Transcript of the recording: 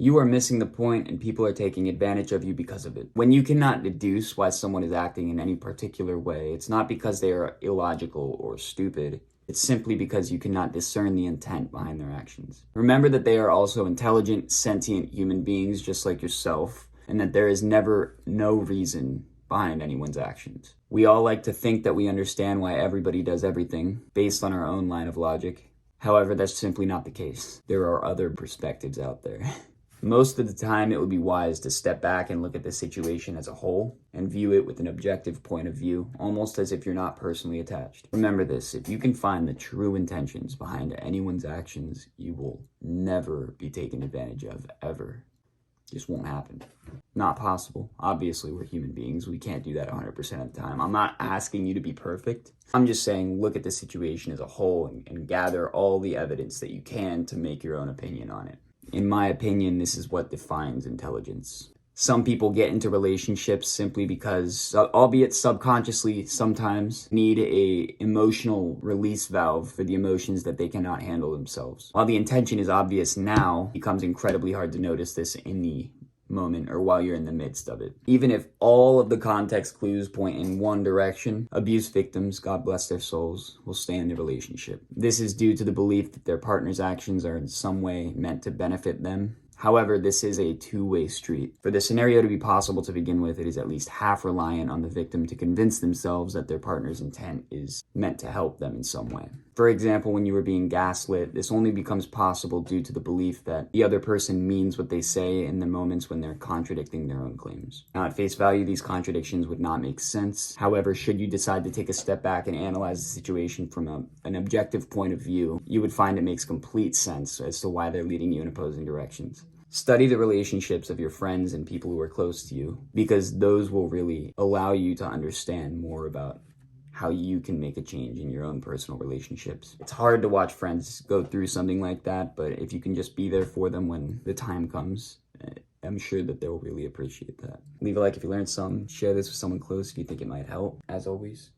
You are missing the point and people are taking advantage of you because of it. When you cannot deduce why someone is acting in any particular way, it's not because they are illogical or stupid. It's simply because you cannot discern the intent behind their actions. Remember that they are also intelligent, sentient human beings just like yourself, and that there is never no reason behind anyone's actions. We all like to think that we understand why everybody does everything based on our own line of logic. However, that's simply not the case. There are other perspectives out there. Most of the time, it would be wise to step back and look at the situation as a whole and view it with an objective point of view, almost as if you're not personally attached. Remember this, if you can find the true intentions behind anyone's actions, you will never be taken advantage of, ever. Just won't happen. Not possible. Obviously, we're human beings. We can't do that 100% of the time. I'm not asking you to be perfect. I'm just saying look at the situation as a whole and gather all the evidence that you can to make your own opinion on it. In my opinion, this is what defines intelligence. Some people get into relationships simply because, albeit subconsciously sometimes, need a emotional release valve for the emotions that they cannot handle themselves. While the intention is obvious now, it becomes incredibly hard to notice this in the moment or while you're in the midst of it. Even if all of the context clues point in one direction, abuse victims, God bless their souls, will stay in the relationship. This is due to the belief that their partner's actions are in some way meant to benefit them. However, this is a two-way street. For the scenario to be possible to begin with, it is at least half reliant on the victim to convince themselves that their partner's intent is meant to help them in some way. For example, when you are being gaslit, this only becomes possible due to the belief that the other person means what they say in the moments when they're contradicting their own claims. Now, at face value, these contradictions would not make sense. However, should you decide to take a step back and analyze the situation from an objective point of view, you would find it makes complete sense as to why they're leading you in opposing directions. Study the relationships of your friends and people who are close to you, because those will really allow you to understand more about how you can make a change in your own personal relationships. It's hard to watch friends go through something like that, but if you can just be there for them when the time comes, I'm sure that they'll really appreciate that. Leave a like if you learned something. Share this with someone close if you think it might help. As always,